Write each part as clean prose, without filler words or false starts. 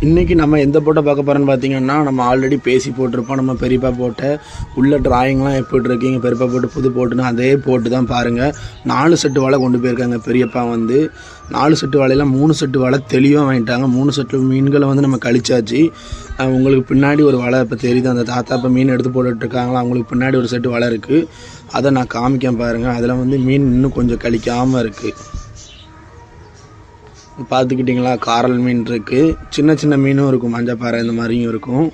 இன்றைக்கி நம்ம எந்த போட்டை பார்க்க போகிறோன்னு பார்த்தீங்கன்னா, நம்ம ஆல்ரெடி பேசி போட்டிருப்போம். நம்ம பெரியப்பா போட்ட உள்ள ட்ராயிங்லாம் எப்படி இருக்கீங்க, பெரியப்பா போட்டு புது போட்டுன்னு அதே போட்டு தான் பாருங்கள். 4 செட்டு வலை கொண்டு போயிருக்காங்க பெரியப்பா வந்து. 4 செட்டு வலையெல்லாம் 3 செட்டு வலை தெளிவாக வாங்கிட்டாங்க. 3 செட்டு மீன்களை வந்து நம்ம கழிச்சாச்சு. உங்களுக்கு பின்னாடி ஒரு வலை இப்போ தெரியுது, அந்த தாத்தா இப்போ மீன் எடுத்து போட்டுட்ருக்காங்களா, அவங்களுக்கு பின்னாடி ஒரு செட்டு வலை இருக்குது. அதை நான் காமிக்க பாருங்கள். அதில் வந்து மீன் இன்னும் கொஞ்சம் கழிக்காமல் இருக்குது. பார்த்துக்கிட்டிங்களா, காரல் மீன் இருக்குது, சின்ன சின்ன மீனும் இருக்கும், மஞ்சப்பாறை இந்த மாதிரியும் இருக்கும்.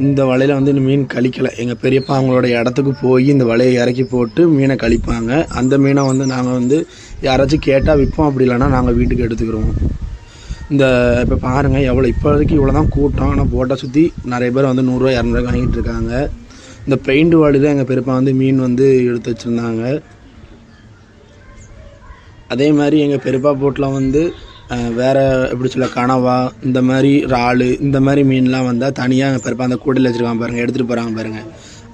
இந்த வலையில் வந்து இந்த மீன் கழிக்கலை. எங்கள் பெரியப்பா அவங்களோட இடத்துக்கு போய் இந்த வலையை இறக்கி போட்டு மீனை கழிப்பாங்க. அந்த மீனை வந்து நாங்கள் வந்து யாராச்சும் கேட்டால் விற்போம், அப்படி இல்லைன்னா நாங்கள் வீட்டுக்கு எடுத்துக்கிறோம். இந்த இப்போ பாருங்கள் எவ்வளோ, இப்போதைக்கு இவ்வளோ தான் கூட்டம். ஆனால் போட்டை சுற்றி நிறைய பேர் வந்து 100 ரூபா 200 வாங்கிட்டு இருக்காங்க. இந்த பெயிண்ட் வாலி தான் எங்கள் பெரியப்பா வந்து மீன் வந்து எடுத்து வச்சுருந்தாங்க. அதே மாதிரி எங்கள் பெரியப்பா போட்டில் வந்து வேறு எப்படி சொல்ல, கனவா இந்த மாதிரி இறால் இந்த மாதிரி மீன்லாம் வந்தால் தனியாக எங்கள் பெரியப்பா அந்த கூடையில் வச்சுருக்காங்க பாருங்கள், எடுத்துகிட்டு போகிறாங்க பாருங்கள்.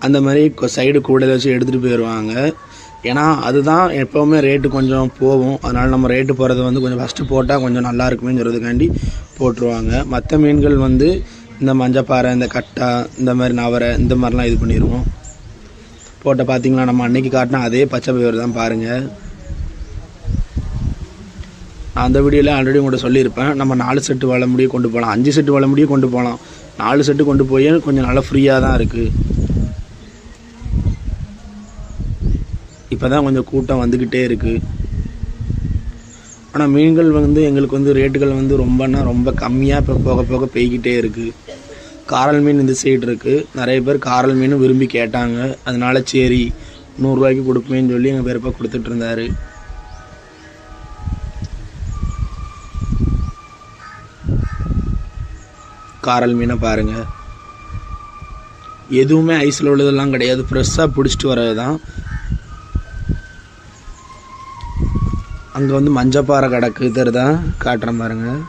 அந்த மாதிரி சைடு கூடையில் வச்சு எடுத்துகிட்டு போயிடுவாங்க. ஏன்னா அதுதான் எப்போவுமே ரேட்டு கொஞ்சம் போகும். அதனால் நம்ம ரேட்டு போகிறது வந்து கொஞ்சம் ஃபஸ்ட்டு போட்டால் கொஞ்சம் நல்லா இருக்குமேங்கிறதுக்காண்டி போட்டுருவாங்க. மற்ற மீன்கள் வந்து இந்த மஞ்சப்பாறை, இந்த கட்டா, இந்த மாதிரி நவரை, இந்த மாதிரிலாம் இது பண்ணிடுவோம். போட்ட பார்த்திங்களா, நம்ம அன்னைக்கு காட்டினா அதே பச்சை பயிர் தான் பாருங்கள். அந்த வீடியோவில் ஆல்ரெடி உங்கள்கிட்ட சொல்லியிருப்பேன். நம்ம 4 செட்டு வலை முடிய கொண்டு போகலாம், 5 செட்டு வலை முடிய கொண்டு போகலாம். 4 செட்டு கொண்டு போய் கொஞ்சம் நல்லா ஃப்ரீயாக தான் இருக்குது. இப்போ தான் கொஞ்சம் கூட்டம் வந்துக்கிட்டே இருக்குது. ஆனால் மீன்கள் வந்து எங்களுக்கு வந்து ரேட்டுகள் வந்து ரொம்ப கம்மியாக இப்போ போக போக பெய்கிட்டே இருக்குது. காரல் மீன் இந்த சைடு இருக்குது. நிறைய பேர் காரல் மீனும் விரும்பி கேட்டாங்க. அதனால சரி 100 ரூபாய்க்கு கொடுப்பேன்னு சொல்லி எங்கள் பெரியப்பா கொடுத்துட்டு இருந்தார். காரல் மீனை பாருங்கள், எதுவுமே ஐஸில் உள்ளதெல்லாம் கிடையாது, ஃப்ரெஷ்ஷாக பிடிச்சிட்டு வர்றது தான். அங்கே வந்து மஞ்சப்பாறை கிடக்கு, தான் காட்டுறேன் பாருங்கள்.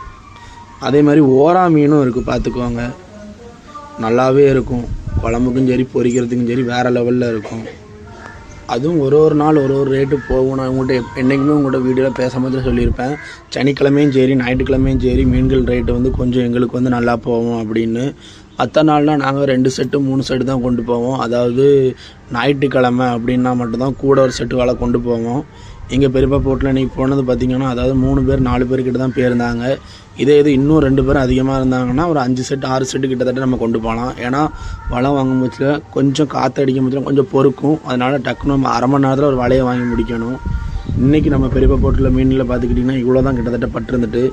அதே மாதிரி ஓரா மீனும் இருக்குது, பார்த்துக்குவாங்க. நல்லாவே இருக்கும், குழம்புக்கும் சரி பொரிக்கிறதுக்கும் சரி வேறு லெவலில் இருக்கும். அதுவும் ஒரு நாள் ஒரு ரேட்டு போகும். நான் உங்கள்கிட்ட என்றைக்குமே உங்கள்கிட்ட வீடியோவில் பேசும்போது சொல்லியிருப்பேன், சனிக்கிழமையும் சரி ஞாயிற்றுக்கிழமையும் சரி மீன்கள் ரேட்டு வந்து கொஞ்சம் எங்களுக்கு வந்து நல்லா போகும் அப்படின்னு. அத்தனை நாள்னால் நாங்கள் 2 செட்டு 3 செட்டு தான் கொண்டு போவோம். அதாவது ஞாயிற்றுக்கிழமை அப்படின்னா மட்டும்தான் கூட ஒரு செட்டு வலை கொண்டு போவோம். எங்கள் பெரியப்பா போட்டில் இன்றைக்கி போனது பார்த்திங்கன்னா, அதாவது 3 பேர் 4 பேர்கிட்ட தான் போயிருந்தாங்க. இது இன்னும் 2 பேர் அதிகமாக இருந்தாங்கன்னா ஒரு 5 செட்டு 6 செட்டு கிட்டத்தட்ட நம்ம கொண்டு போகலாம். ஏன்னா வலை வாங்கும் போதில் கொஞ்சம் காற்று அடிக்கும் போதில் கொஞ்சம் பொறுக்கும். அதனால் டக்குன்னு நம்ம அரை மணி நேரத்தில் ஒரு வலையை வாங்கி முடிக்கணும். இன்றைக்கி நம்ம பெரியப்பா போட்டில் மீனில் பார்த்துக்கிட்டிங்கன்னா இவ்வளோ தான் கிட்டத்தட்ட பட்டிருந்துட்டு.